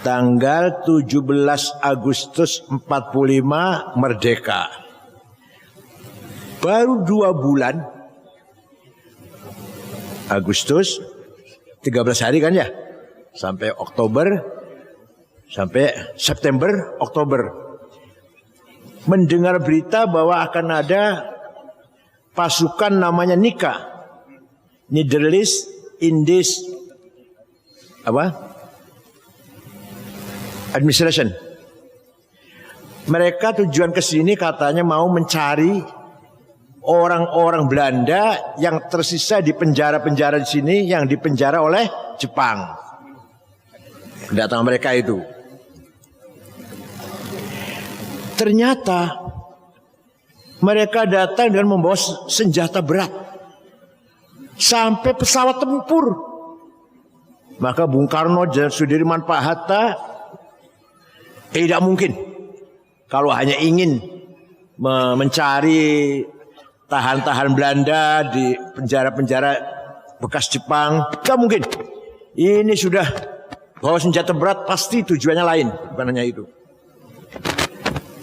Tanggal 17 Agustus 45 merdeka. Baru 2 bulan, Agustus 13 hari kan ya, sampai Oktober, sampai September, Oktober, mendengar berita bahwa akan ada pasukan namanya NICA, Netherlands Indies Administration. Mereka tujuan ke sini katanya mau mencari orang-orang Belanda yang tersisa di penjara-penjara di sini yang dipenjara oleh Jepang. Kedatangan mereka itu. Ternyata mereka datang dengan membawa senjata berat sampai pesawat tempur. Maka Bung Karno dan Sudirman, Pak Hatta tidak mungkin kalau hanya ingin mencari tahan-tahan Belanda di penjara-penjara bekas Jepang. Tidak mungkin. Ini sudah bawa senjata berat, pasti tujuannya lain, bukan hanya itu.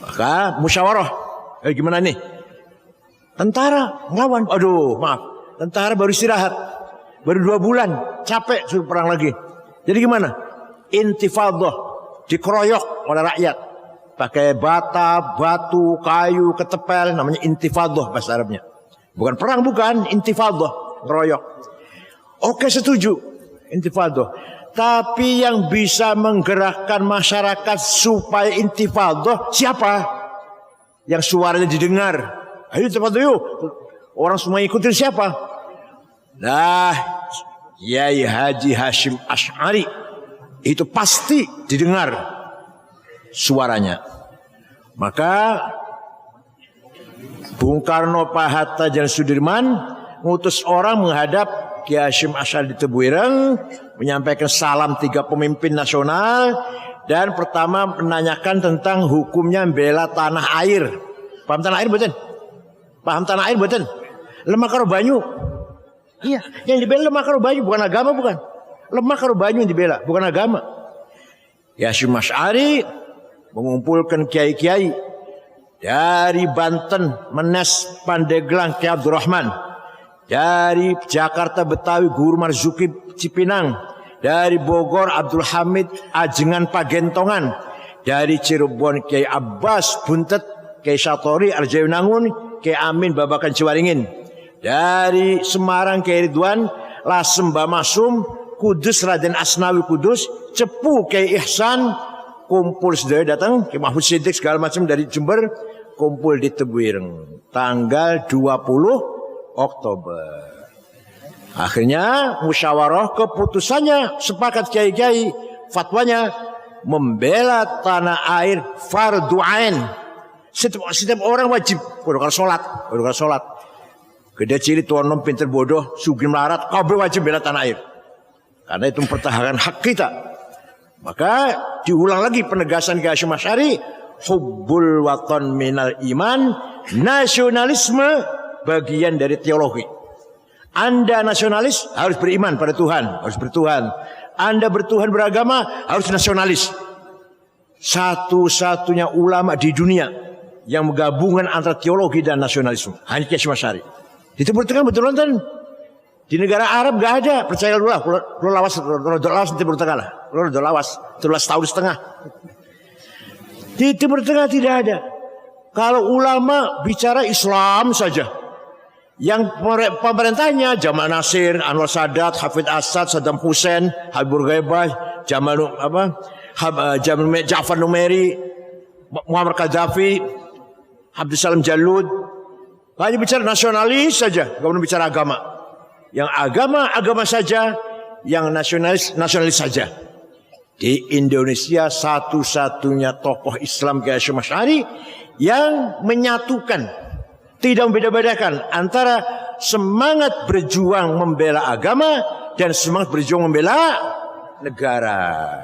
Maka musyawarah, gimana nih? Tentara ngelawan, aduh maaf, tentara baru istirahat, baru 2 bulan, capek suruh perang lagi. Jadi gimana? Intifadah, dikeroyok oleh rakyat, pakai bata, batu, kayu, ketepel, namanya intifadah bahasa Arabnya. Bukan perang, bukan, intifadah, ngeroyok. Oke, setuju, intifadah. Tapi yang bisa menggerakkan masyarakat supaya intifadah siapa? Yang suaranya didengar. Ayo intifadah yuk. Orang semua ikutin siapa? Nah, Kiai Haji Hashim Asy'ari. Itu pasti didengar suaranya. Maka Bung Karno, Pak Hatta, dan Sudirman ngutus orang menghadap Kiai Hashim Asy'ari di Tebuireng, menyampaikan salam 3 pemimpin nasional, dan pertama menanyakan tentang hukumnya membela tanah air. Paham tanah air betul? Paham tanah air betul? Lemah karo banyu. Iya, yang dibela lemah karo banyu, bukan agama, bukan. Lemah karo banyu yang dibela, bukan agama. Kiai Hashim Asy'ari mengumpulkan kiai-kiai dari Banten, Menes, Pandeglang, Kiai Abdurrahman, dari Jakarta Betawi Guru Marzuki Cipinang, dari Bogor Abdul Hamid Ajengan Pagentongan, dari Cirebon Kiai Abbas Buntet, Kiai Satori Arjayunangun, Kiai Amin Babakan Ciwaringin, dari Semarang Kiai Ridwan Lasem Bamasum, Kudus Raden Asnawi Kudus, Cepu Kiai Ihsan, kumpul sedaya datang, Kiai Mahfud Siddiq segala macam dari Jember, kumpul di Tebuireng tanggal 20 Oktober. Akhirnya musyawarah, keputusannya sepakat kiai-kiai, fatwanya membela tanah air fardu ain. Setiap orang wajib kudu salat. Gede cilik tua nom pinter bodoh sugih melarat kabeh wajib bela tanah air. Karena itu mempertahankan hak kita. Maka diulang lagi penegasan Kiai Hashim Asy'ari, hubbul watan minal iman, nasionalisme bagian dari teologi. Anda nasionalis harus beriman pada Tuhan, harus bertuhan. Anda bertuhan beragama harus nasionalis. Satu-satunya ulama di dunia yang menggabungkan antara teologi dan nasionalisme hanya Kiai Hashim Asy'ari. Di Timur Tengah betul nonton. Di negara Arab gak ada, percaya lu lah. Lu lawas di Timur Tengah lah. Lu lawas 13 tahun setengah. Di Timur Tengah tidak ada. Kalau ulama bicara Islam saja. Yang pemerintahnya Jamal Nasir, Anwar Sadat, Hafid Asad, Saddam Hussein, Habibur Ghaibah, Ja'far Numeri, Muammar Gaddafi, Abdul Salam Jalud. Hanya bicara nasionalis saja, gak pernah bicara agama. Yang agama saja, yang nasionalis saja. Di Indonesia satu-satunya tokoh Islam Kiai Hashim Asy'ari yang menyatukan, tidak membeda-bedakan antara semangat berjuang membela agama dan semangat berjuang membela negara.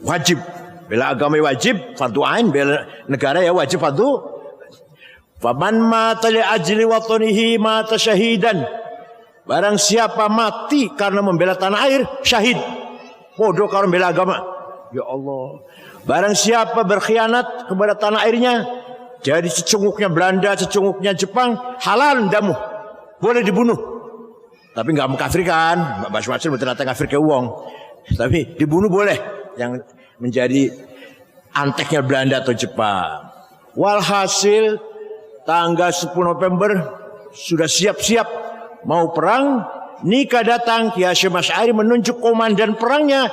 Wajib bela agama wajib, fardu ain, bela negara ya wajib fardu. Faman mata li ajli watanihi mata syahidan. Barang siapa mati karena membela tanah air, syahid. Bodoh kalau membela agama. Ya Allah. Barang siapa berkhianat kepada tanah airnya, jadi secunguknya Belanda, secunguknya Jepang, halal damu, boleh dibunuh. Tapi nggak mengkafirkan, macam-macam ternyata kafir ke uang. Tapi dibunuh boleh, yang menjadi anteknya Belanda atau Jepang. Walhasil tanggal 10 November sudah siap-siap mau perang. Nikah datang, Kiai Hasyim Asy'ari menunjuk komandan perangnya,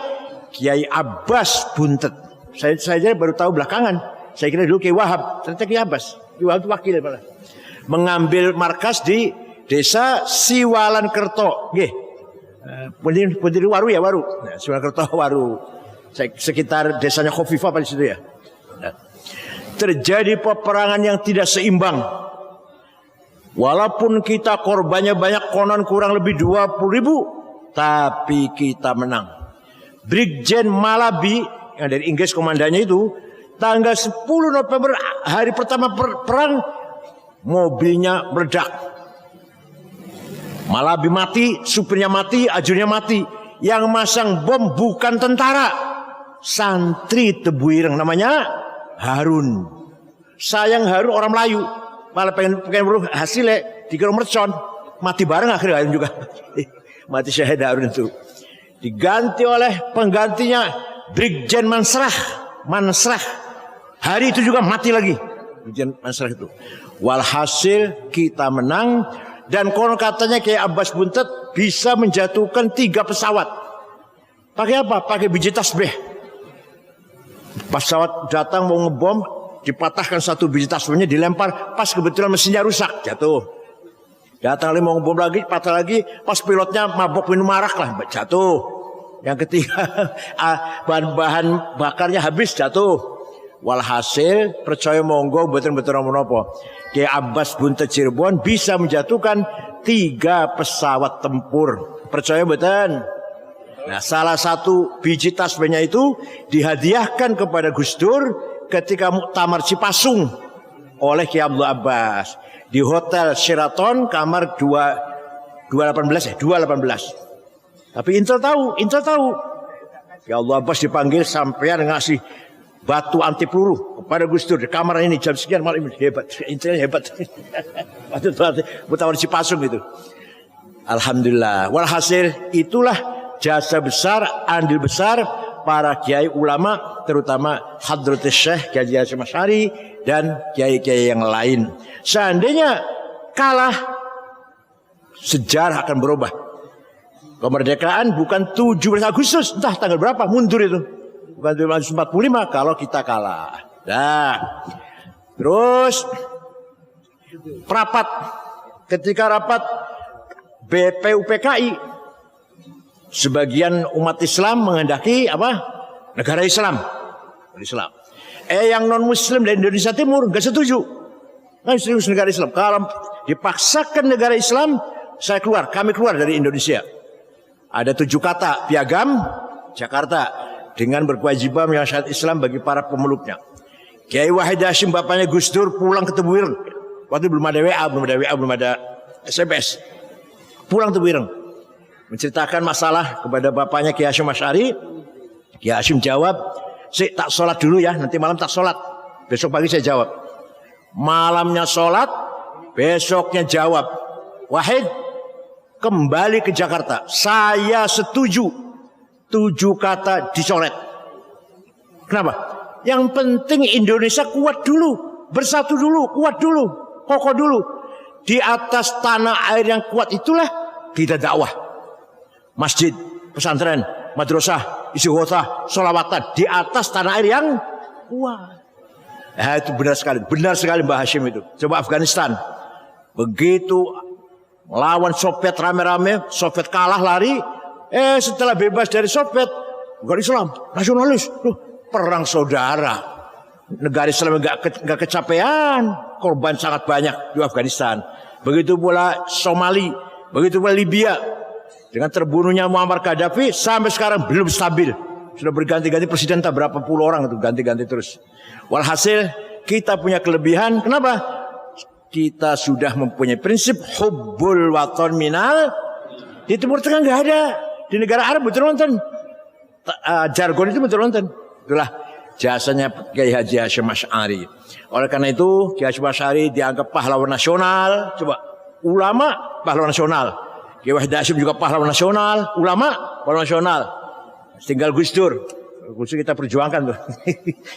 Kiai Abbas Buntet. Saya baru tahu belakangan. Saya kira dulu Kiai Wahab, ternyata Kiai Abbas. Kiai Wahab itu wakil malah. Mengambil markas di desa Siwalan Kerto. Nggih. Pendiri Waru ya, Waru. Nah, Siwalan Kerto Waru. Sekitar desanya Khofifah pada situ ya. Nah, terjadi peperangan yang tidak seimbang. Walaupun kita korbannya banyak, konon kurang lebih 20.000, tapi kita menang. Brigjen Malabi yang dari Inggris komandannya itu, tanggal 10 November hari pertama perang, mobilnya meledak. Malabi mati, supirnya mati, ajurnya mati. Yang masang bom bukan tentara, santri Tebuireng, namanya Harun. Sayang Harun orang Melayu, malah pengen beruh hasilnya dikira mercon, mati bareng akhirnya Harun juga. Mati syahid Harun itu. Diganti oleh penggantinya Brigjen Mansrah. Hari itu juga mati lagi Brigjen Mansrah itu. Walhasil kita menang, dan konon katanya kayak Abbas Buntet bisa menjatuhkan 3 pesawat. Pakai apa? Pakai biji tasbih. Pesawat datang mau ngebom, dipatahkan satu biji tasbihnya, dilempar, pas kebetulan mesinnya rusak, jatuh. Datang lagi mau ngebom lagi, patah lagi, pas pilotnya mabok minum arak lah, jatuh. Yang ketiga bahan bakarnya habis, jatuh. Walhasil percaya monggo betul-betul menopo, Kiai Abbas Buntet Cirebon bisa menjatuhkan 3 pesawat tempur. Percaya betul? Nah, salah satu biji tasbihnya itu dihadiahkan kepada Gus Dur ketika Muktamar Cipasung oleh Kiai Abdul Abbas di Hotel Sheraton kamar 218 ya, 218. Tapi Intel tahu. Kiai Abdul Abbas dipanggil sampean ngasih batu anti peluru kepada Gus Dur di kamar ini jam sekian malam. Hebat, Intelnya hebat. Waktu Muktamar Cipasung itu. Alhamdulillah. Walhasil itulah jasa besar, andil besar para kiai ulama, terutama Hadratus Syekh Kiai Hasyim Asy'ari dan kiai-kiai yang lain. Seandainya kalah, sejarah akan berubah. Kemerdekaan bukan 17 Agustus, entah tanggal berapa, mundur itu. Bukan 1945 kalau kita kalah. Nah, terus ketika rapat BPUPKI, sebagian umat Islam menghendaki apa? Negara Islam. Yang non Muslim dari Indonesia Timur nggak setuju. Nggak setuju negara Islam. Kalau dipaksakan negara Islam, kami keluar dari Indonesia. Ada 7 kata piagam Jakarta dengan berkewajiban menyelesaikan Islam bagi para pemeluknya. Kiai Wahid Hasyim bapaknya Gus Dur pulang ke Tebuireng. Waktu belum ada WA, belum ada SMS. Pulang Tebuireng, menceritakan masalah kepada bapaknya Kiai Hasyim Asy'ari. Kiai Hasyim jawab, "Sik tak sholat dulu ya, nanti malam tak sholat. Besok pagi saya jawab." Malamnya sholat, besoknya jawab, "Wahid, kembali ke Jakarta. Saya setuju 7 kata dicoret." Kenapa? Yang penting Indonesia kuat dulu, bersatu dulu, kuat dulu, kokoh dulu. Di atas tanah air yang kuat itulah kita dakwah. Masjid, pesantren, madrasah, isi ghosah, sholawatan di atas tanah air yang kuat. Itu benar sekali Mbah Hasyim itu. Coba Afghanistan, begitu melawan Soviet rame-rame, Soviet kalah lari. Setelah bebas dari Soviet, negara Islam, nasionalis, perang saudara. Negara Islam nggak kecapean, korban sangat banyak di Afghanistan. Begitu pula Somali, begitu pula Libya. Dengan terbunuhnya Muammar Gaddafi, sampai sekarang belum stabil. Sudah berganti-ganti presiden, tak berapa puluh orang itu ganti-ganti terus. Walhasil kita punya kelebihan. Kenapa? Kita sudah mempunyai prinsip hubbul waton minal. Di Timur Tengah nggak ada. Di negara Arab betul nonton. Jargon itu betul nonton. Itulah jasanya Kiai Haji Hasyim Asy'ari. Oleh karena itu Kiai Hasyim Asy'ari dianggap pahlawan nasional. Coba, ulama pahlawan nasional, Kiai Wahid Hasyim juga pahlawan nasional, ulama pahlawan nasional. Tinggal Gus Dur kita perjuangkan tuh.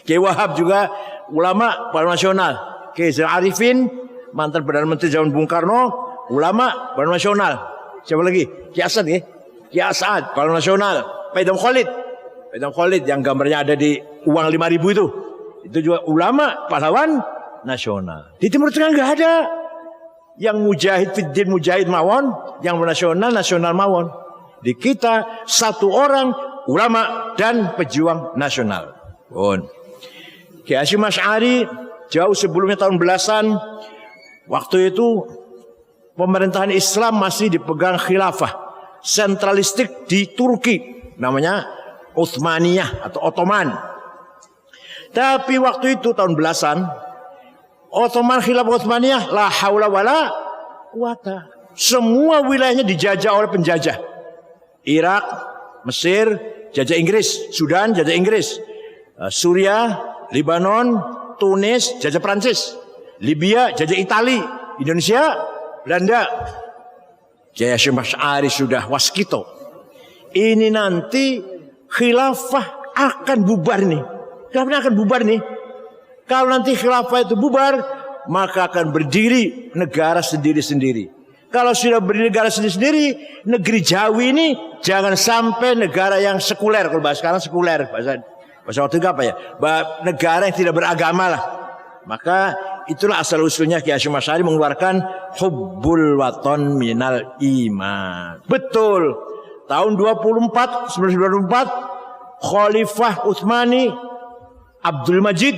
Kiai Wahab juga ulama pahlawan nasional. Kiai Zainal Arifin mantan Perdana Menteri zaman Bung Karno, ulama pahlawan nasional. Siapa lagi? Kiai Asad ya? Kiai Asad pahlawan nasional. Pak Idham Khalid yang gambarnya ada di uang 5.000 itu juga ulama pahlawan nasional. Di Timur Tengah nggak ada yang mujahid fiddin mujahid mawon, yang nasional mawon. Di kita satu orang ulama dan pejuang nasional. Kiai Hasyim Asy'ari jauh sebelumnya tahun belasan, waktu itu pemerintahan Islam masih dipegang khilafah sentralistik di Turki, namanya Utsmaniyah atau Ottoman. Tapi waktu itu tahun belasan, Ottoman khilafah Utsmaniyah la haula wala quwata. Semua wilayahnya dijajah oleh penjajah. Irak, Mesir, jajah Inggris, Sudan, jajah Inggris, Suriah, Lebanon, Tunis, jajah Prancis, Libya, jajah Itali, Indonesia, Belanda. Kiai Hasyim Asy'ari sudah waskito. Ini nanti khilafah akan bubar nih. Khilafah akan bubar nih. Kalau nanti khilafah itu bubar, maka akan berdiri negara sendiri-sendiri. Kalau sudah berdiri negara sendiri-sendiri, negeri Jawi ini jangan sampai negara yang sekuler. Kalau bahasa sekarang sekuler, bahasa waktu itu apa ya? Negara yang tidak beragama lah. Maka itulah asal usulnya Kiai Hasyim Asy'ari mengeluarkan hubbul waton minal iman. Betul. Tahun 1924 Khalifah Utsmani Abdul Majid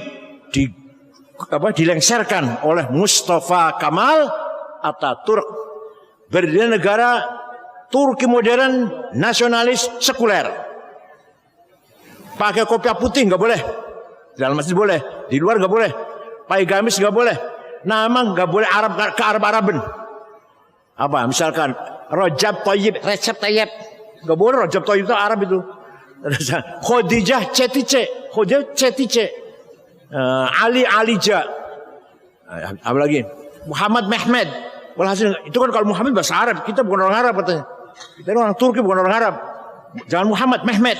dilengserkan oleh Mustafa Kamal Ataturk. Berdiri negara Turki modern, nasionalis, sekuler. Pakai kopiah putih nggak boleh. Di dalam masjid boleh, di luar nggak boleh. Pakai gamis nggak boleh. Nama nggak boleh Arab ke Arab-Araben. Apa? Misalkan Recep Tayyip, nggak boleh Recep Tayyip itu Arab itu. Khadijah Cetice, Ali Alija, apa lagi? Muhammad Mehmed. Walhasil itu kan kalau Muhammad bahasa Arab, kita bukan orang Arab katanya. Kita orang Turki bukan orang Arab. Jangan Muhammad Mehmed.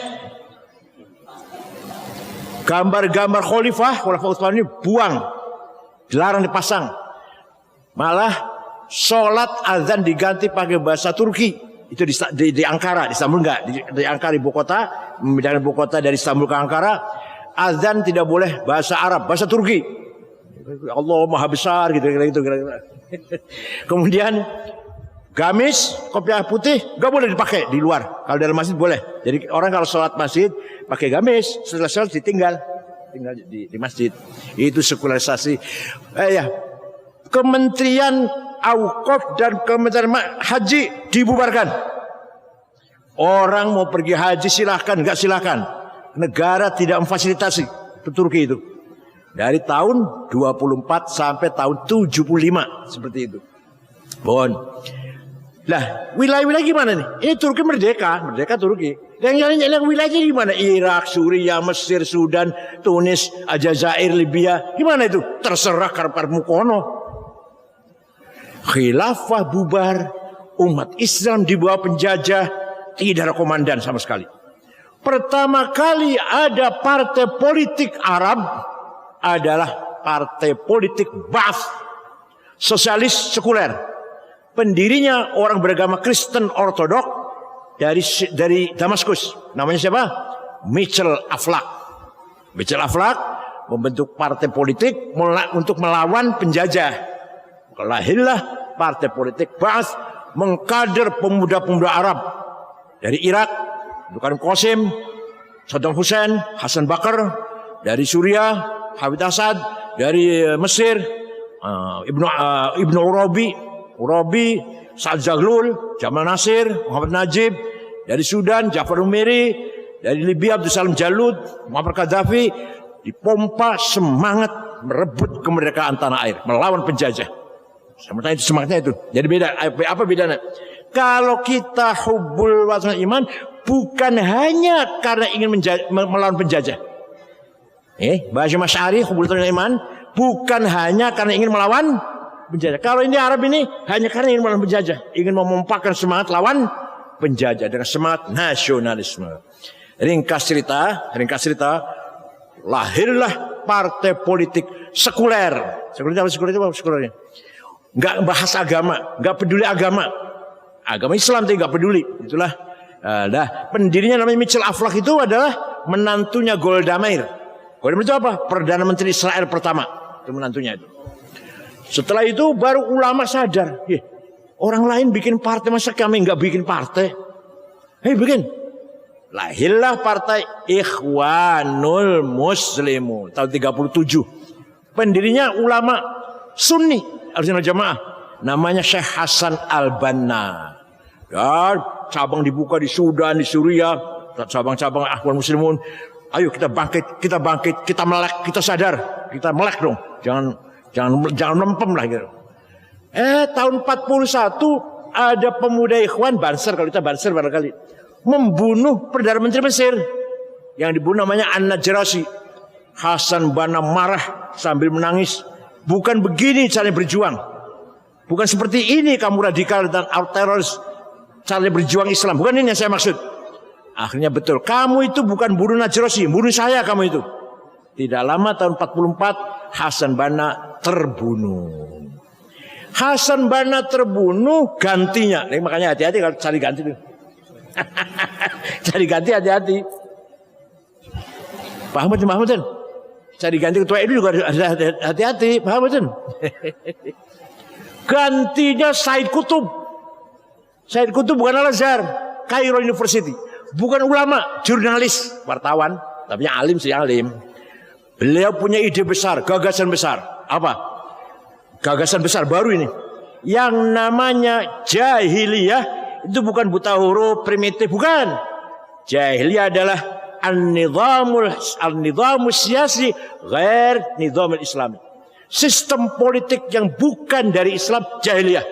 Gambar-gambar khalifah Utsmani buang, dilarang dipasang. Malah sholat azan diganti pakai bahasa Turki. Itu di Ankara, di Istanbul enggak, di Ankara ibu kota, memindahkan ibu kota dari Istanbul ke Ankara, azan tidak boleh bahasa Arab, bahasa Turki. Allah Maha Besar gitu. Kemudian gamis, kopiah putih enggak boleh dipakai di luar. Kalau dalam masjid boleh. Jadi orang kalau sholat masjid pakai gamis, setelah sholat tinggal di masjid. Itu sekularisasi. Kementerian Auqaf dan Kementerian Haji dibubarkan. Orang mau pergi haji silahkan, enggak silahkan. Negara tidak memfasilitasi. Itu Turki itu. Dari tahun 24 sampai tahun 75 seperti itu. Lah, wilayah-wilayah gimana nih? Ini Turki merdeka Turki. Yang wilayahnya gimana? Irak, Suriah, Mesir, Sudan, Tunis, Aljazair, Libya. Gimana itu? Terserah karepmu kono. Khilafah bubar, umat Islam di bawah penjajah, tidak ada komandan sama sekali. Pertama kali ada partai politik Arab adalah partai politik Ba'ath, sosialis sekuler. Pendirinya orang beragama Kristen Ortodok dari Damaskus. Namanya siapa? Mitchell Aflaq. Mitchell Aflaq membentuk partai politik untuk melawan penjajah. Lahirlah partai politik Ba'ath, mengkader pemuda-pemuda Arab dari Irak, Bukan Qasim, Saddam Hussein, Hasan Bakar, dari Suriah, Hafid Asad, dari Mesir, Ibnu Urabi, Sa'ad Zaglul, Jamal Nasir, Muhammad Najib, dari Sudan, Ja'far Numeri, dari Libya, Abdul Salam Jalud, Muammar Gaddafi, dipompa semangat merebut kemerdekaan tanah air, melawan penjajah. Sementara itu semangatnya itu. Jadi beda. Apa bedanya? Kalau kita hubbul watan iman bukan hanya karena ingin melawan penjajah. Mbah Hasyim Asy'ari Hubulatul Iman, bukan hanya karena ingin melawan penjajah. Kalau ini Arab ini hanya karena ingin melawan penjajah, ingin memompahkan semangat lawan penjajah dengan semangat nasionalisme. Ringkas cerita, lahirlah partai politik sekuler. Sekuler itu apa sekulernya? Enggak bahas agama, enggak peduli agama. Agama Islam itu enggak peduli. Itulah pendirinya namanya Mitchell Aflaq, itu adalah menantunya Golda Meir. Golda Meir itu apa? Perdana Menteri Israel pertama. Itu menantunya itu. Setelah itu baru ulama sadar, orang lain bikin partai, masa kami enggak bikin partai? Bikin. Lahirlah partai Ikhwanul Muslimun tahun 37. Pendirinya ulama Sunni Ahlussunnah Jamaah, namanya Syekh Hasan Al-Banna. Dan cabang dibuka di Sudan, di Suriah, cabang-cabang Ikhwanul Muslimun. Ayo kita bangkit, kita melek, kita sadar, kita melek dong. Jangan lempem lah gitu. Tahun 41 ada pemuda Ikhwan Banser, kalau kita Banser barangkali, membunuh Perdana Menteri Mesir. Yang dibunuh namanya An-Najrasi. Hasan Banna marah sambil menangis. Bukan begini caranya berjuang. Bukan seperti ini kamu radikal dan teroris caranya berjuang Islam. Bukan ini yang saya maksud. Akhirnya betul, kamu itu bukan bunuh Najrasi, bunuh saya kamu itu. Tidak lama tahun 44 Hasan Banna terbunuh. Hasan Banna terbunuh, gantinya. Makanya hati-hati kalau cari ganti. Cari ganti hati-hati. Paham betul? Cari ganti ketua itu juga hati-hati. Paham betul? Gantinya Said Qutb. Said Qutb bukan Al-Azhar, Cairo University. Bukan ulama, jurnalis, wartawan. Tapi alim sih, alim. Beliau punya ide besar, gagasan besar. Apa? Gagasan besar baru ini. Yang namanya jahiliyah. Itu bukan buta huruf primitif, bukan. Jahiliyah adalah al-nidhamus siyasi ghair nidhamil islami. Sistem politik yang bukan dari Islam, jahiliyah.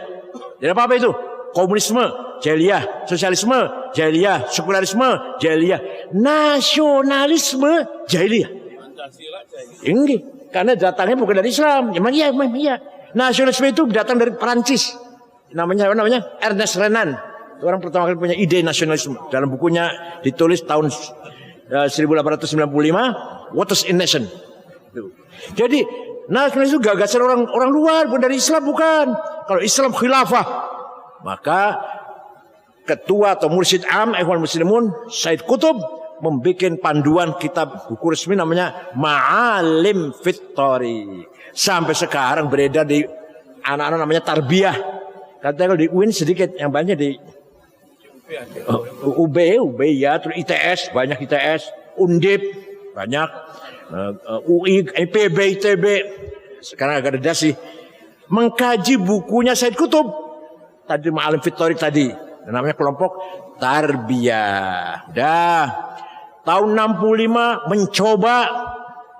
Jadi apa itu? Komunisme, jahiliyah. Sosialisme, jahiliyah. Sekularisme, jahiliyah. Nasionalisme, jahiliyah. Ini karena datangnya bukan dari Islam. Emang iya. Nasionalisme itu datang dari Perancis. Namanya Ernest Renan. Orang pertama kali punya ide nasionalisme. Dalam bukunya ditulis tahun 1895, What is a Nation. Jadi nasionalisme itu gagasan orang luar, bukan dari Islam, bukan. Kalau Islam khilafah, maka ketua atau mursyid am Ikhwanul Muslimun Said Qutb membuat panduan kitab buku resmi namanya Ma'alim fit Thariq. Sampai sekarang beredar di anak-anak namanya tarbiyah. Katanya kalau di UIN sedikit, yang banyak di UB ya, terus ITS, banyak ITS, Undip, banyak, UI, IPB, ITB. Sekarang agak reda sih. Mengkaji bukunya Said Qutb. Tadi Ma'alim fit Thariq tadi. Namanya kelompok tarbiyah. Tahun 65 mencoba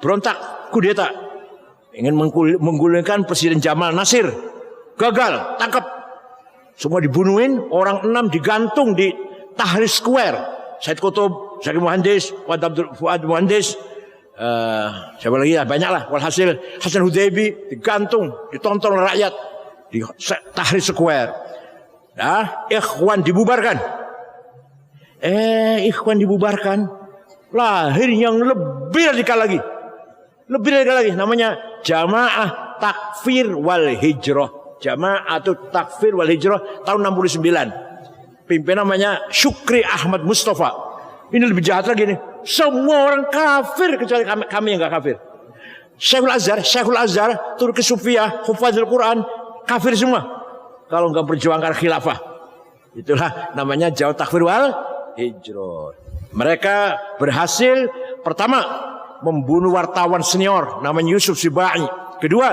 berontak, kudeta. Ingin menggulingkan Presiden Jamal Nasir. Gagal, tangkap. Semua dibunuhin, orang 6 digantung di Tahrir Square. Said Qutb, Zaki Muhandis, Fuad Muhandis, siapa lagi ya, banyak lah. Walhasil Hasan Hudaybi digantung, ditonton oleh rakyat di Tahrir Square. Ikhwan dibubarkan. Ikhwan dibubarkan. Lahir yang lebih radikal lagi. Namanya Jamaah Takfir wal Hijrah. Jama'atut Takfir wal Hijrah tahun 69. Pimpin namanya Syukri Ahmad Mustafa. Ini lebih jahat lagi nih. Semua orang kafir kecuali kami yang gak kafir. Syekhul Azhar, Turki Sufiyah, Hufadzul Quran, kafir semua. Kalau nggak berjuangkan khilafah. Itulah namanya Jamaah Takfir wal Hijrah. Mereka berhasil pertama membunuh wartawan senior namanya Yusuf Sibai. Kedua,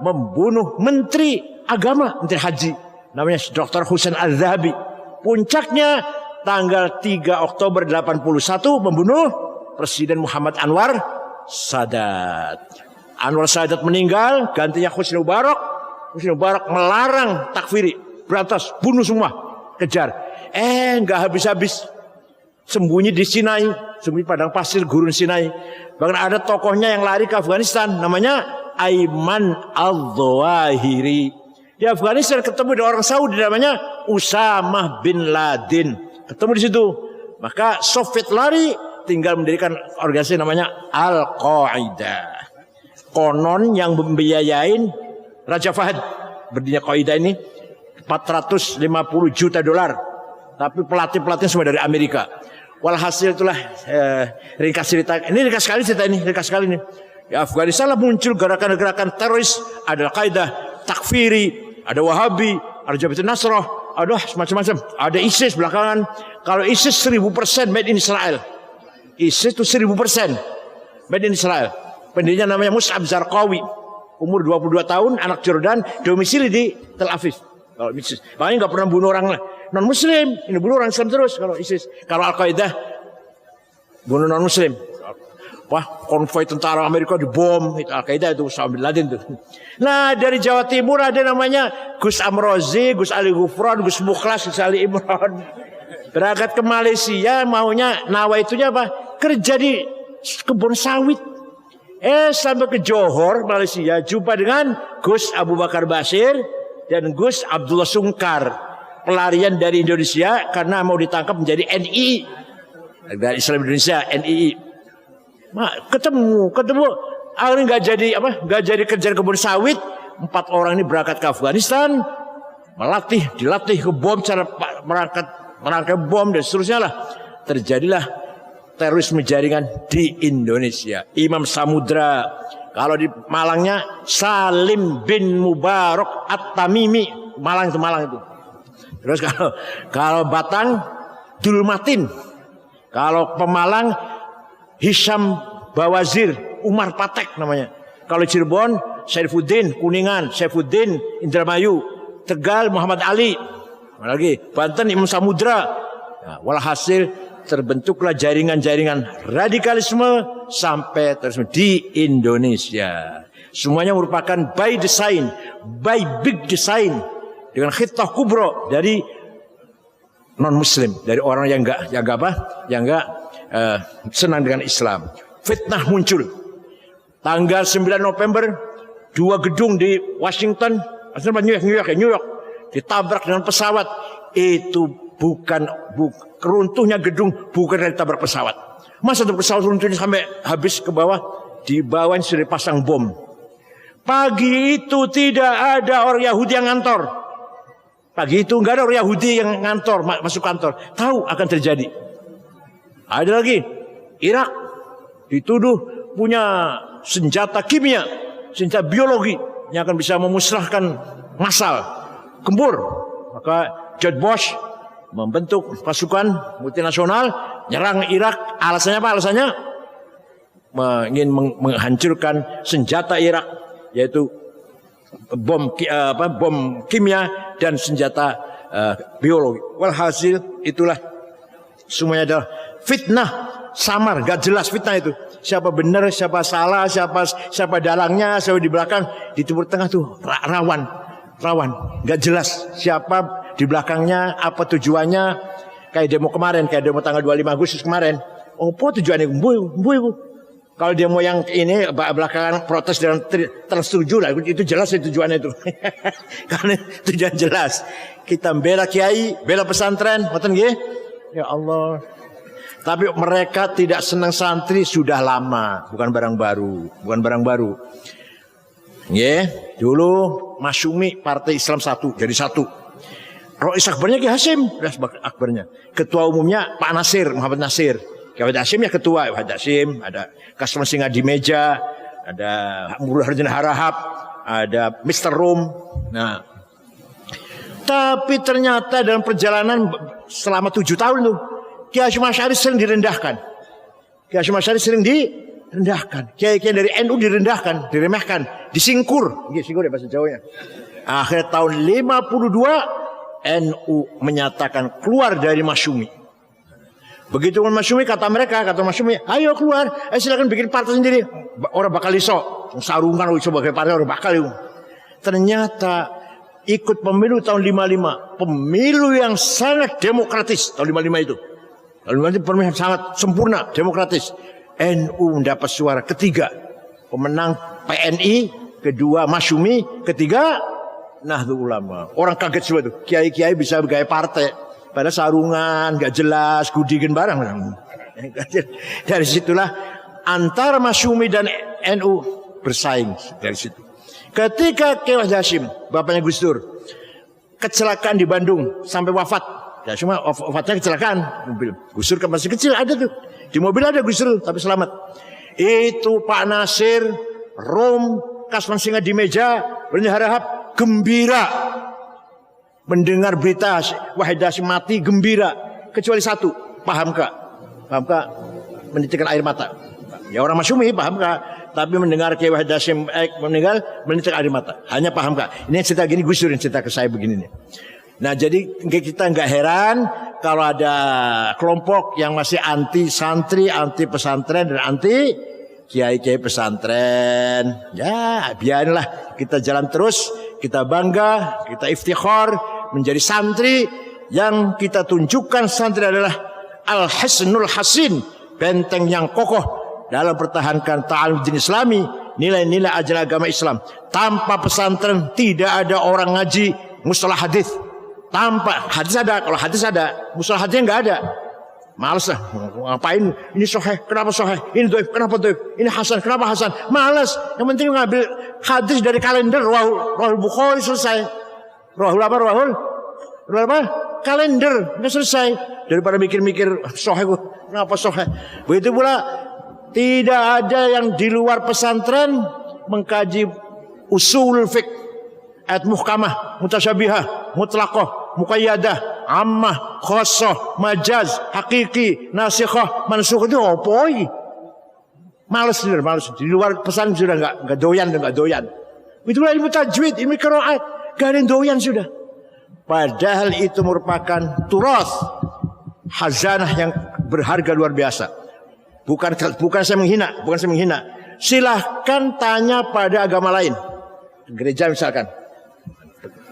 membunuh menteri agama, menteri haji namanya Dr. Husain Al-Zahabi. Puncaknya tanggal 3 Oktober 81 membunuh Presiden Muhammad Anwar Sadat. Anwar Sadat meninggal, gantinya Husni Mubarak. Husni Mubarak melarang takfiri, berantas, bunuh semua, kejar. Nggak habis-habis, sembunyi di Sinai, sembunyi padang pasir gurun Sinai. Bahkan ada tokohnya yang lari ke Afghanistan, namanya Ayman al-Zawahiri. Di Afghanistan ketemu dengan orang Saudi namanya Usamah bin Laden. Ketemu di situ. Maka Soviet lari, tinggal mendirikan organisasi namanya Al-Qaeda. Konon yang membiayain Raja Fahad berdirinya Qaeda ini 450 juta dolar. Tapi pelatih-pelatihnya semua dari Amerika. Walhasil itulah ringkas cerita. Ini ringkas sekali cerita ini, ringkas sekali ini. Di Afghanistan lah muncul gerakan-gerakan teroris. Ada Al-Qaeda, Takfiri, ada Wahabi, ada Jabhat Nasrah, ada macam-macam. Ada ISIS belakangan. Kalau ISIS 1000% made in Israel. ISIS itu 1000% made in Israel. Pendirinya namanya Mus'ab Zarqawi. Umur 22 tahun, anak Jordan, domisili di Tel Aviv. Kalau ISIS, makanya nggak pernah bunuh orang non Muslim. Ini bunuh orang Islam terus kalau ISIS. Kalau Al-Qaeda bunuh non Muslim. Wah, konvoi tentara Amerika dibom, itu Al-Qaeda itu, Osama bin Laden itu. Nah, dari Jawa Timur ada namanya Gus Amrozi, Gus Ali Gufron, Gus Mukhlas, Gus Ali Imron. Berangkat ke Malaysia, maunya nawaitunya apa? Kerja di kebun sawit. Sampai ke Johor, Malaysia, jumpa dengan Gus Abu Bakar Basir dan Gus Abdullah Sungkar. Pelarian dari Indonesia karena mau ditangkap menjadi NII. Dari Islam Indonesia, NII. Ketemu. Akhirnya nggak jadi kerja di kebun sawit. 4 orang ini berangkat ke Afghanistan, dilatih ke bom, cara merangkai bom dan seterusnya lah. Terjadilah terorisme jaringan di Indonesia. Imam Samudra, kalau di Malangnya Salim bin Mubarak At-Tamimi, Malang itu. Terus kalau Batang Dul Matin, kalau Pemalang Hisham Bawazir, Umar Patek namanya. Kalau Cirebon Saifuddin, Kuningan Saifuddin Indramayu, Tegal Muhammad Ali, lagi Banten Imam Samudra. Nah, walhasil terbentuklah jaringan-jaringan radikalisme sampai terorisme di Indonesia. Semuanya merupakan by design, by big design, dengan khitah kubro dari non Muslim, dari orang yang enggak senang dengan Islam. Fitnah muncul. Tanggal 9 November 2 gedung di Washington, New York ditabrak dengan pesawat. Itu runtuhnya gedung bukan dari tabrak pesawat. Masa pesawat runtuhnya sampai habis ke bawah, di bawahnya sudah dipasang bom. Pagi itu tidak ada orang Yahudi yang ngantor. Pagi itu nggak ada orang Yahudi yang ngantor, masuk kantor. Tahu akan terjadi. Ada lagi, Irak dituduh punya senjata kimia, senjata biologi yang akan bisa memusnahkan massal, gempur. Maka George Bush membentuk pasukan multinasional nyerang Irak. Alasannya apa? Alasannya ingin menghancurkan senjata Irak, yaitu bom kimia dan senjata biologi. Walhasil itulah semuanya adalah fitnah samar, gak jelas fitnah itu. Siapa benar, siapa salah, siapa dalangnya, siapa di belakang, di timur tengah tuh rawan, gak jelas siapa di belakangnya, apa tujuannya. Kayak demo kemarin, kayak demo tanggal 25 Agustus kemarin. Apa tujuannya? Bu. Kalau demo yang ini belakangan protes dengan tersetuju lah, itu jelas itu tujuannya itu. Karena tujuan jelas. Kita bela kiai, bela pesantren, ngoten nggih? Ya Allah. Tapi mereka tidak senang santri sudah lama, bukan barang baru. Nggih, dulu Masyumi Partai Islam 1 jadi 1. Rais akbarnya Ki Hasim, akbarnya. Ketua umumnya Pak Nasir, Muhammad Nasir. Ki Hasim ya ketua, Pak Hasim, ada Kasman Singa di meja, ada Murul Harjana Harahap, ada Mr. Rum. Nah, tapi ternyata dalam perjalanan selama 7 tahun tuh, Ki Hasyim Asy'ari sering direndahkan. Kiai-kiai dari NU direndahkan, diremehkan, disingkur. Singkur ya bahasa Jawanya. Akhir tahun 52 NU menyatakan keluar dari Masyumi. Begitu Masyumi kata Masyumi, ayo keluar, silakan bikin partai sendiri. Orang bakal iso, sarungan sebagai partai orang bakal itu. Ternyata ikut pemilu tahun 55, pemilu yang sangat demokratis tahun 55 itu. Lalu pemilihan sangat sempurna, demokratis. NU mendapat suara ketiga. Pemenang PNI, kedua Masyumi, ketiga Nahdlatul Ulama. Orang kaget semua tuh. Kiai-kiai bisa bergaya partai. Pada sarungan, gak jelas, gudigen barang. Dari situlah antara Masyumi dan NU bersaing dari situ. Ketika Kiai Wahid Hasyim, bapaknya Gus Dur, kecelakaan di Bandung sampai wafat. Ya cuma wafatnya kecelakaan mobil. Gus Dur kan masih kecil ada tuh. Di mobil ada Gus Dur tapi selamat. Itu Pak Nasir, Rom, Kasman Singa di meja, berharap gembira mendengar berita Wahid Hasyim mati, gembira. Kecuali satu, Pak Hamka. Pak Hamka menitikkan air mata. Ya orang Masyumi Pak Hamka, tapi mendengar Kiai Wahid Hasyim meninggal menitikkan air mata. Hanya Pak Hamka. Ini cerita gini, Gus Dur yang cerita ke saya begini nih. Nah jadi kita nggak heran kalau ada kelompok yang masih anti santri, anti pesantren dan anti kiai-kiai pesantren. Ya biarlah kita jalan terus, kita bangga, kita iftikhar menjadi santri. Yang kita tunjukkan santri adalah al-hisnul hasin, benteng yang kokoh dalam pertahankan ta'alum din Islami, nilai-nilai ajaran agama Islam. Tanpa pesantren tidak ada orang ngaji mustalah hadis. Tanpa hadis ada, kalau hadis ada, mustalah hadisnya nggak ada. Males lah, ngapain? Ini sahih, kenapa sahih? Ini dhaif, kenapa dhaif? Ini hasan, kenapa hasan? Males. Yang penting ngambil hadis dari kalender Rahul Bukhari selesai. Rahul apa? Kalender, udah selesai. Daripada mikir-mikir sahih, kenapa sahih? Begitu pula tidak ada yang di luar pesantren mengkaji usul fiqh, ayat muhkamah, mutasyabihah, mutlaqah, muqayyadah, ammah, khassah, majaz, hakiki, nasikhah, mansukh itu opoi. Males. Di luar pesan sudah enggak doyan. Itulah ilmu tajwid, ilmu qiraat, enggak ada yang doyan sudah. Padahal itu merupakan turas, khazanah yang berharga luar biasa. Bukan saya menghina. Silahkan tanya pada agama lain. Gereja misalkan.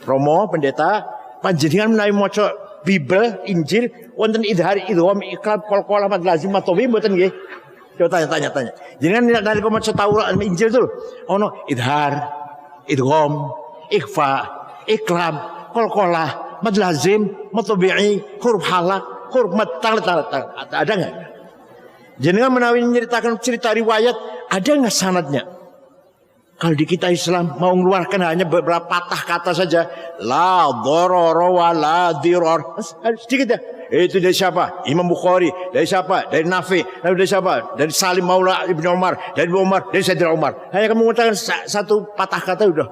Romo, pendeta, panjenengan menawi maca Bible, Injil, wonten idhar, idgham, iqlab, qalqalah, mad lazim, matowi mboten nggih? Coba tanya. Jenengan nalika maca Taurat, Injil itu ono idhar, idgham, ikhfa, iqlab, qalqalah, mad lazim, matobi'i, huruf halak, huruf mad tang. Ada enggak? Jenengan menawi menceritakan cerita riwayat, ada enggak sanadnya? Kalau di kita Islam mau mengeluarkan hanya beberapa patah kata saja, la dharara wa la dirar. Sedikit ya. Itu dari siapa? Imam Bukhari. Dari siapa? Dari Nafi. Dari siapa? Dari Salim Maula Ibnu Umar. Dari Ibnu Umar. Dari Sayyidina Umar. Hanya kamu mengatakan satu patah kata udah.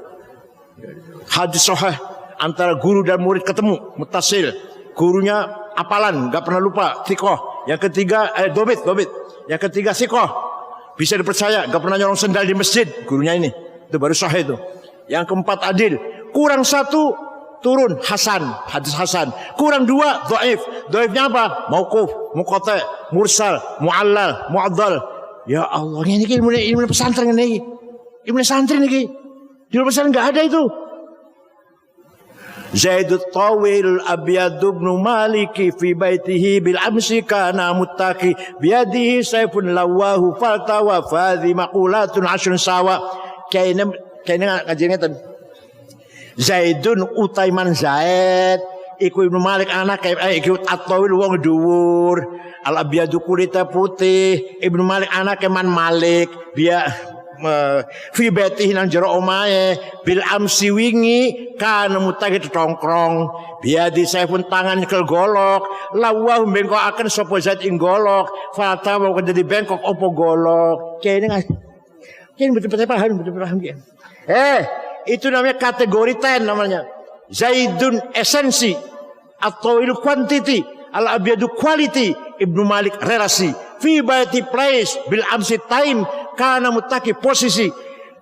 Hadis sahih antara guru dan murid ketemu, muttasil. Gurunya apalan, enggak pernah lupa, thiqah. Yang ketiga dobit. Yang ketiga siqah. Bisa dipercaya, gak pernah nyolong sendal di masjid. Gurunya ini, itu baru sahih itu. Yang keempat adil. Kurang satu, turun hasan, hadis hasan. Kurang dua, dhaif. Dhaifnya apa? Mauquf, muqata', mursal, mu'allal, mu'addal. Ya Allah, ini ilmu pesantren ini. Ilmu santri ini. Di luar pesantren gak ada itu. Zaidut Tawil Abyad ibn Maliki fi baitihi bil amsi kana muttaqi biyadihi sayfun lawahu faltawa fadhi maqulatun asrun sawa. Kayaknya ngajinya ten Zaidun utaiman Zaid iku Ibnu Malik anak iku At-Tawil wong dhuwur, Al Abyad kulita putih, Ibnu Malik anak Man Malik biya fi baitihi nang jero omahe bil amsi wingi kana mutake tongkrong biadi saya pun tangan kel golok lawah bengkok akan sapa zat ing golok fata mau jadi bengkok opo golok kene betul-betul paham itu namanya kategori 10 namanya Zaidun esensi atau il quantity al abyadu quality Ibnu Malik relasi fi baiti place bil amsi time karena mutaki posisi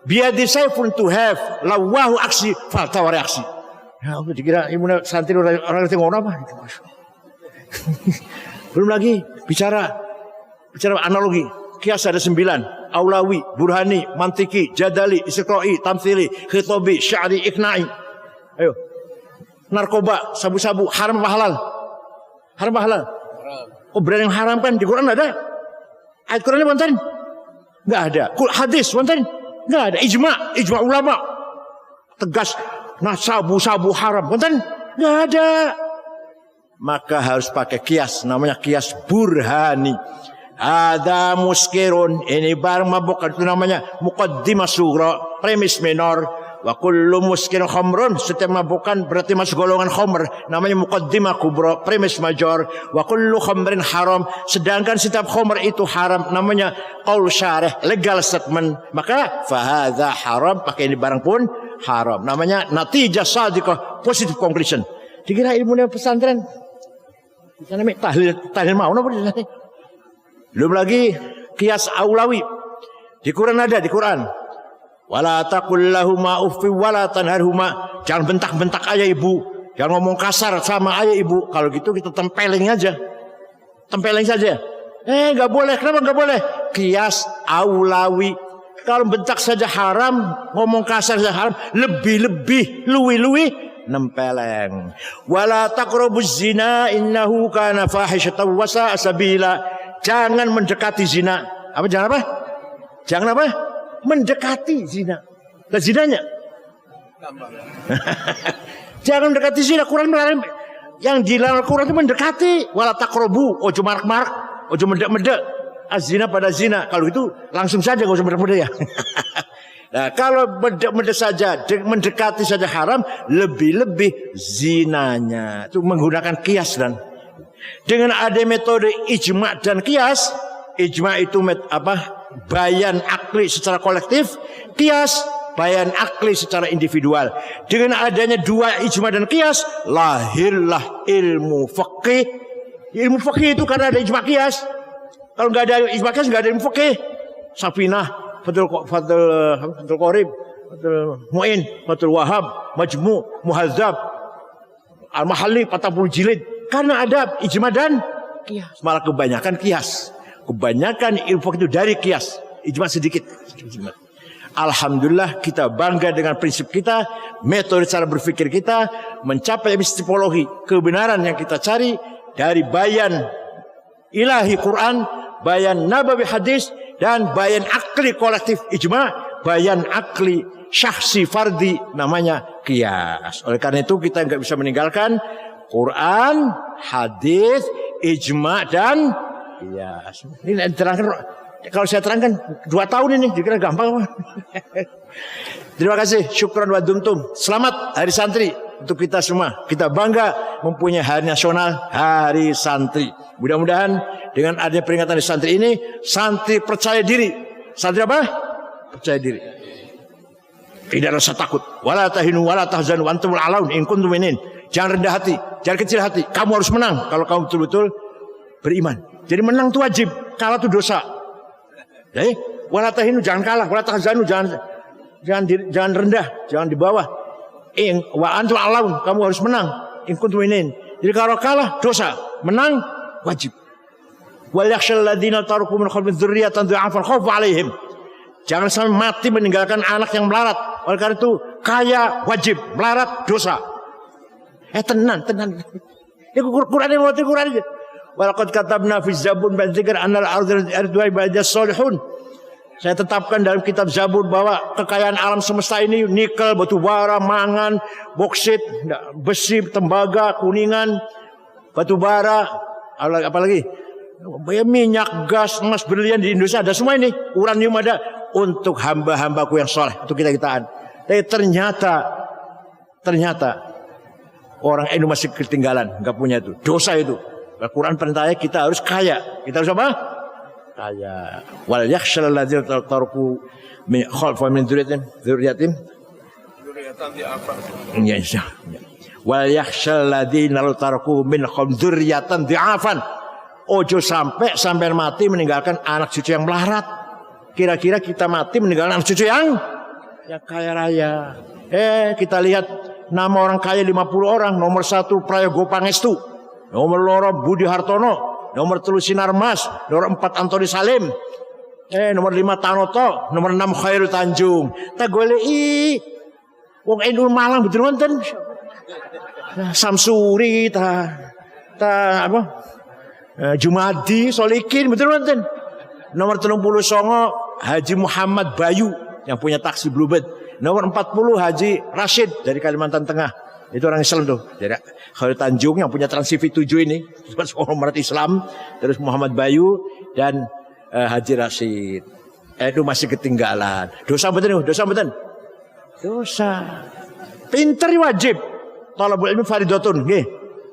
biadi sayfun to have lawahu aksi faltawa reaksi. Ya aku dikira ibu santri orang ngerti ngomong apa. Belum lagi bicara analogi. Kias ada 9. Aulawi, Burhani, Mantiki, Jadali, Istiqra'i, Tamthili, Khitabi, Sya'ri, Iqna'i. Ayo. Narkoba, sabu-sabu, haram apa halal? Haram apa halal? Oh, berani mengharamkan di Quran ada? Ayat Qurannya wonten? Enggak ada. Hadis wonten? Enggak ada. Ijma ulama. Tegas sabu haram. Wonten? Enggak ada. Maka harus pakai kias, namanya kias burhani. Ada muskirun, ini barang mabuk, itu namanya muqaddimah sughra, premis minor. Wa kullu muskir khamrun, setiap mabukan berarti masuk golongan khamr, namanya muqaddimah kubra, premis major. Wa kullu khamrin haram, sedangkan setiap khamr itu haram, namanya qaul syarih, legal statement. Maka fahadha haram, pakai ini barang pun haram, namanya natijah sadiqah, positive conclusion. Dikira ilmunya pesantren sana tahlil mau napa di sana. Belum lagi kias aulawi. Di Quran ada, di Quran. Wala taqul lahuma uffi wala tanharhuma. Jangan bentak-bentak ayah ibu. Jangan ngomong kasar sama ayah ibu. Kalau gitu kita tempeleng aja. Tempeleng saja. Enggak boleh. Kenapa enggak boleh? Kias aulawi. Kalau bentak saja haram, ngomong kasar saja haram, lebih-lebih, luwi-luwi nempeleng. Wala taqrabuz zina innahu kana fahishatan wa sa'a sabila. Jangan mendekati zina. Apa jangan apa? Jangan apa? Mendekati zina. Dan zinanya jangan mendekati zina. Quran melarang. Yang dilarang Quran itu mendekati. Wala taqrabu, ojo marak-marak, ojo medek-medek azina pada zina. Kalau itu langsung saja, gak usah medek-medek ya. Nah, kalau medek-medek saja, mendekati saja haram, lebih-lebih zinanya. Itu menggunakan kias. Dan dengan ada metode ijma dan kias, ijma itu bayan akli secara kolektif, kias bayan akli secara individual. Dengan adanya dua ijma dan kias, lahirlah ilmu fikih. Ilmu fikih itu karena ada ijma kias. Kalau nggak ada ijma kias, nggak ada ilmu fikih. Safinah, Fathul Qorib, Fathul Mu'in, Fathul Wahab, Majmu', Muhadzab, Al-Mahalli, 40 jilid. Karena ada ijma dan kias. Malah kebanyakan kias. Kebanyakan ilmu itu dari kias. Ijma sedikit. Alhamdulillah kita bangga dengan prinsip kita, metode cara berpikir kita, mencapai epistemologi kebenaran yang kita cari dari bayan ilahi Quran, bayan nabawi hadis, dan bayan akli kolektif ijma, bayan akli syahsi fardi, namanya kias. Oleh karena itu kita nggak bisa meninggalkan Quran, hadis, ijma, dan kias. Ini terangkan, kalau saya terangkan 2 tahun ini, dikira gampang. Terima kasih, syukran wa dumtum. Selamat Hari Santri untuk kita semua. Kita bangga mempunyai hari nasional, Hari Santri. Mudah-mudahan dengan adanya peringatan Hari Santri ini, santri percaya diri. Santri apa? Percaya diri. Tidak rasa takut. Wala tahinu wala tahzanu wa antumul a'laun in kuntum mu'minin. Jangan rendah hati, jangan kecil hati. Kamu harus menang kalau kamu betul-betul beriman. Jadi menang itu wajib, kalah itu dosa. Jadi wala tahinu, jangan kalah, wala tahzanu, jangan rendah, jangan di bawah. Wa antumul a'laun, kamu harus menang. In kuntum mu'minin. Jadi kalau kalah dosa, menang wajib. Wal yakhshal ladzina taraku min khalfihim dzurriyyatan dha'afan khaufu 'alaihim. Jangan sampai mati meninggalkan anak yang melarat. Oleh karena itu kaya wajib, melarat dosa. Tenang. Ini Quran yang mewakili Quran aja. Walaqad katabna fi Zabur ba'd dzikr annal ardha arduha ibadiyas solihun. Saya tetapkan dalam kitab Zabur bahwa kekayaan alam semesta ini nikel, batu bara, mangan, boksit, besi, tembaga, kuningan, batu bara, apalagi minyak, gas, emas, berlian di Indonesia ada semua ini. Uranium ada untuk hamba-hambaku yang soleh, untuk kita-kitaan. Tapi ternyata orang Indonesia masih ketinggalan, nggak punya itu. Dosa itu. Al-Quran perintahnya kita harus kaya. Kita harus apa? Kaya. Wal yakhshal ladzina taraku min khalfihim min dzurriyyatin wal yakhshal ladzina taraku min khalfihim dzurriyyatan dhi'afan. Ojo sampai mati meninggalkan anak cucu yang melarat. Kira-kira kita mati meninggalkan anak cucu yang kaya raya. Kita lihat nama orang kaya 50 orang. Nomor 1 Prayogo Pangestu, nomor 2 Budi Hartono, nomor 3 Sinarmas, nomor 4 Antoni Salim, nomor 5 Tanoto, nomor 6 Khairul Tanjung. Tak goleki wong NU Malang betul wonten. Samsuri apa? Jumadi Solikin betul betul. Nomor 39 Haji Muhammad Bayu yang punya taksi Bluebird. Nomor 40 Haji Rashid dari Kalimantan Tengah. Itu orang Islam tuh. Dari Khairul Tanjung yang punya Trans TV 7 ini. Orang umat Islam. Terus Muhammad Bayu dan Haji Rashid. Itu masih ketinggalan. Dosa betul, dosa betul. Dosa. Pinter wajib. Talabul ilmi faridatun.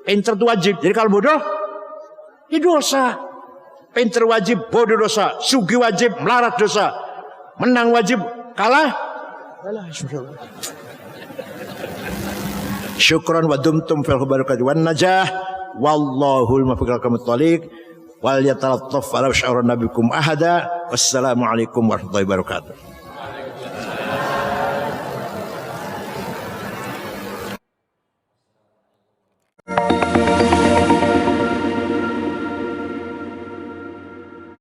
Pinter itu wajib. Jadi kalau bodoh, ini dosa. Pinter wajib, bodoh dosa. Sugih wajib, melarat dosa. Menang wajib, kalah. Syukran wa dumtum fil barakati wan najah. Wallahul muwaffiq ila aqwamit thoriq. Wal yatalattaf ala sya'ran nabikum ahada. Wassalamu alaikum warahmatullahi wabarakatuh.